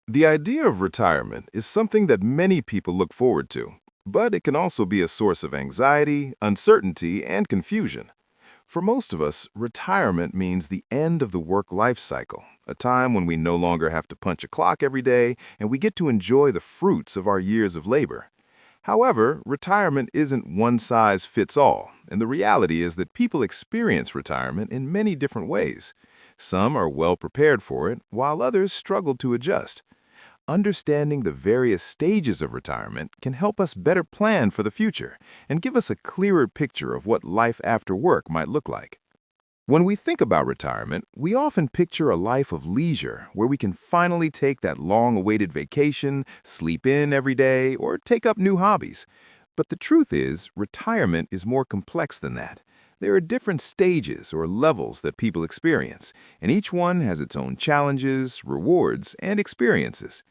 The idea of retirement is something that many people look forward to, but it can also be a source of anxiety, uncertainty, and confusion. For most of us, retirement means the end of the work-life cycle, a time when we no longer have to punch a clock every day and we get to enjoy the fruits of our years of labor. However, retirement isn't one size fits all, and the reality is that people experience retirement in many different ways. Some are well prepared for it, while others struggle to adjust. Understanding the various stages of retirement can help us better plan for the future and give us a clearer picture of what life after work might look like. When we think about retirement, we often picture a life of leisure where we can finally take that long-awaited vacation, sleep in every day, or take up new hobbies. But the truth is, retirement is more complex than that. There are different stages or levels that people experience, and each one has its own challenges, rewards, and experiences.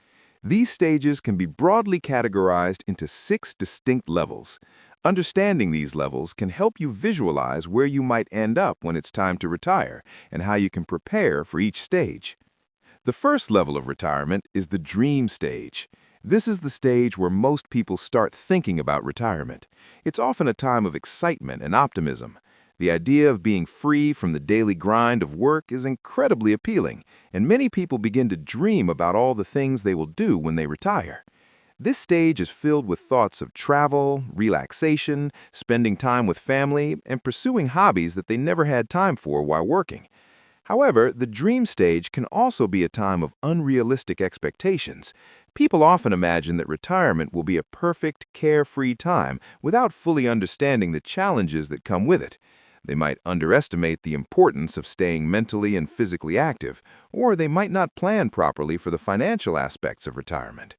These stages can be broadly categorized into 6 distinct levels. Understanding these levels can help you visualize where you might end up when it's time to retire and how you can prepare for each stage. The first level of retirement is the dream stage. This is the stage where most people start thinking about retirement. It's often a time of excitement and optimism. The idea of being free from the daily grind of work is incredibly appealing, and many people begin to dream about all the things they will do when they retire. This stage is filled with thoughts of travel, relaxation, spending time with family, and pursuing hobbies that they never had time for while working. However, the dream stage can also be a time of unrealistic expectations. People often imagine that retirement will be a perfect, carefree time without fully understanding the challenges that come with it. They might underestimate the importance of staying mentally and physically active, or they might not plan properly for the financial aspects of retirement.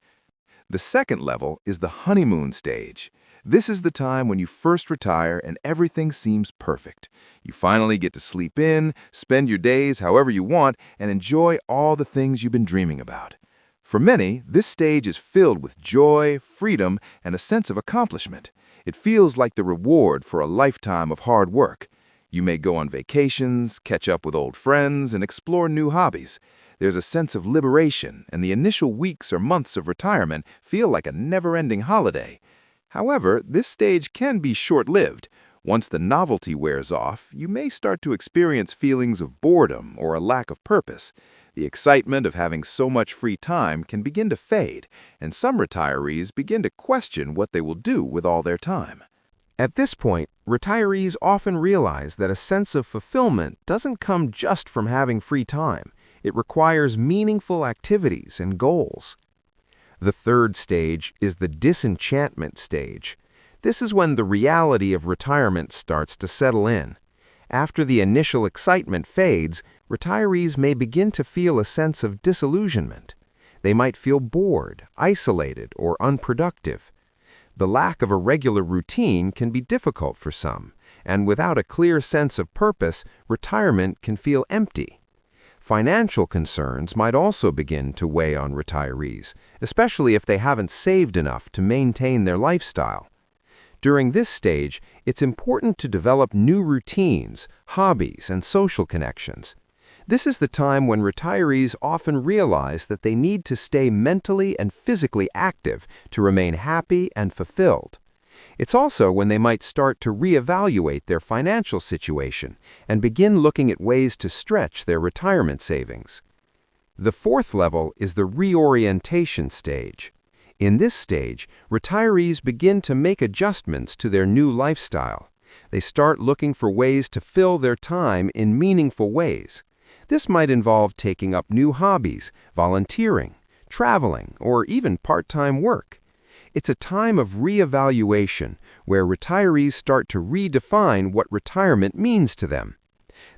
The second level is the honeymoon stage. This is the time when you first retire and everything seems perfect. You finally get to sleep in, spend your days however you want, and enjoy all the things you've been dreaming about. For many, this stage is filled with joy, freedom, and a sense of accomplishment. It feels like the reward for a lifetime of hard work. You may go on vacations, catch up with old friends, and explore new hobbies. There's a sense of liberation, and the initial weeks or months of retirement feel like a never-ending holiday. However, this stage can be short-lived. Once the novelty wears off, you may start to experience feelings of boredom or a lack of purpose. The excitement of having so much free time can begin to fade, and some retirees begin to question what they will do with all their time. At this point, retirees often realize that a sense of fulfillment doesn't come just from having free time. It requires meaningful activities and goals. The third stage is the disenchantment stage. This is when the reality of retirement starts to settle in. After the initial excitement fades, retirees may begin to feel a sense of disillusionment. They might feel bored, isolated, or unproductive. The lack of a regular routine can be difficult for some, and without a clear sense of purpose, retirement can feel empty. Financial concerns might also begin to weigh on retirees, especially if they haven't saved enough to maintain their lifestyle. During this stage, it's important to develop new routines, hobbies, and social connections. This is the time when retirees often realize that they need to stay mentally and physically active to remain happy and fulfilled. It's also when they might start to reevaluate their financial situation and begin looking at ways to stretch their retirement savings. The fourth level is the reorientation stage. In this stage, retirees begin to make adjustments to their new lifestyle. They start looking for ways to fill their time in meaningful ways. This might involve taking up new hobbies, volunteering, traveling, or even part-time work. It's a time of reevaluation where retirees start to redefine what retirement means to them.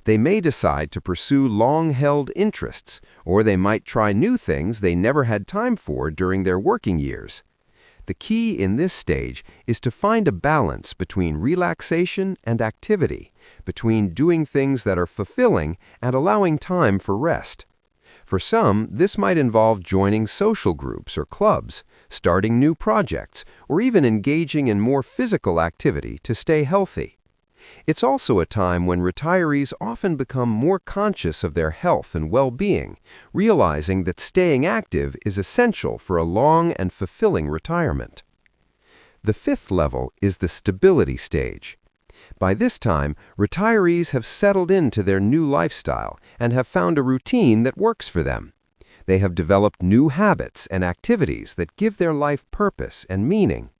They may decide to pursue long-held interests, or they might try new things they never had time for during their working years. The key in this stage is to find a balance between relaxation and activity, between doing things that are fulfilling and allowing time for rest. For some, this might involve joining social groups or clubs, starting new projects, or even engaging in more physical activity to stay healthy. It's also a time when retirees often become more conscious of their health and well-being, realizing that staying active is essential for a long and fulfilling retirement. The fifth level is the stability stage. By this time, retirees have settled into their new lifestyle and have found a routine that works for them. They have developed new habits and activities that give their life purpose and meaning.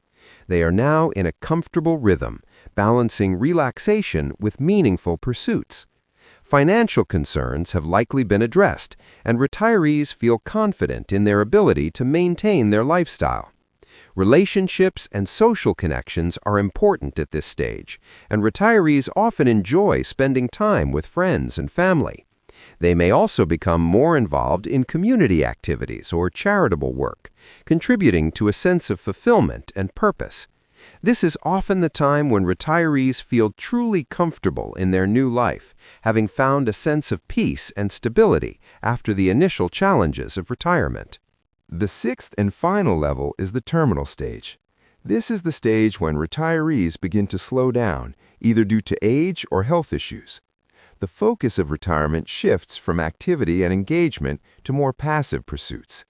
They are now in a comfortable rhythm, balancing relaxation with meaningful pursuits. Financial concerns have likely been addressed, and retirees feel confident in their ability to maintain their lifestyle. Relationships and social connections are important at this stage, and retirees often enjoy spending time with friends and family. They may also become more involved in community activities or charitable work, contributing to a sense of fulfillment and purpose. This is often the time when retirees feel truly comfortable in their new life, having found a sense of peace and stability after the initial challenges of retirement. The sixth and final level is the terminal stage. This is the stage when retirees begin to slow down, either due to age or health issues. The focus of retirement shifts from activity and engagement to more passive pursuits.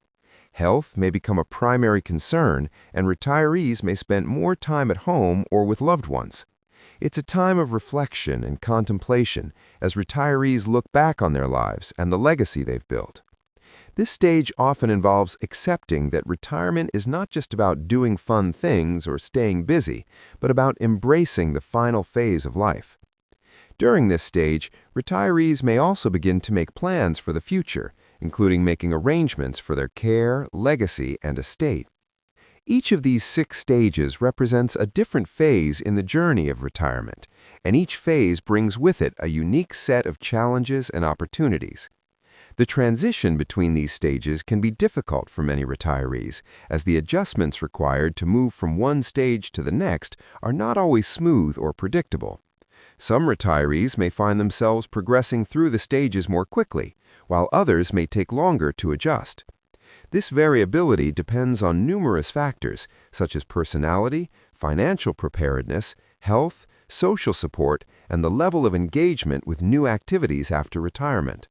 Health may become a primary concern, and retirees may spend more time at home or with loved ones. It's a time of reflection and contemplation as retirees look back on their lives and the legacy they've built. This stage often involves accepting that retirement is not just about doing fun things or staying busy, but about embracing the final phase of life. During this stage, retirees may also begin to make plans for the future, including making arrangements for their care, legacy, and estate. Each of these 6 stages represents a different phase in the journey of retirement, and each phase brings with it a unique set of challenges and opportunities. The transition between these stages can be difficult for many retirees, as the adjustments required to move from one stage to the next are not always smooth or predictable. Some retirees may find themselves progressing through the stages more quickly, while others may take longer to adjust. This variability depends on numerous factors, such as personality, financial preparedness, health, social support, and the level of engagement with new activities after retirement.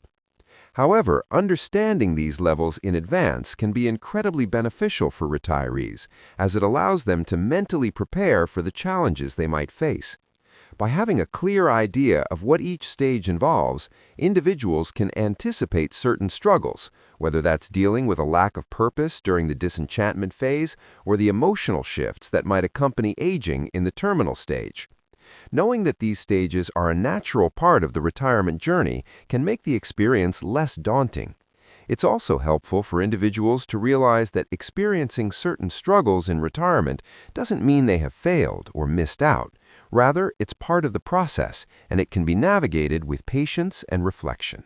However, understanding these levels in advance can be incredibly beneficial for retirees, as it allows them to mentally prepare for the challenges they might face. By having a clear idea of what each stage involves, individuals can anticipate certain struggles, whether that's dealing with a lack of purpose during the disenchantment phase or the emotional shifts that might accompany aging in the terminal stage. Knowing that these stages are a natural part of the retirement journey can make the experience less daunting. It's also helpful for individuals to realize that experiencing certain struggles in retirement doesn't mean they have failed or missed out. Rather, it's part of the process, and it can be navigated with patience and reflection.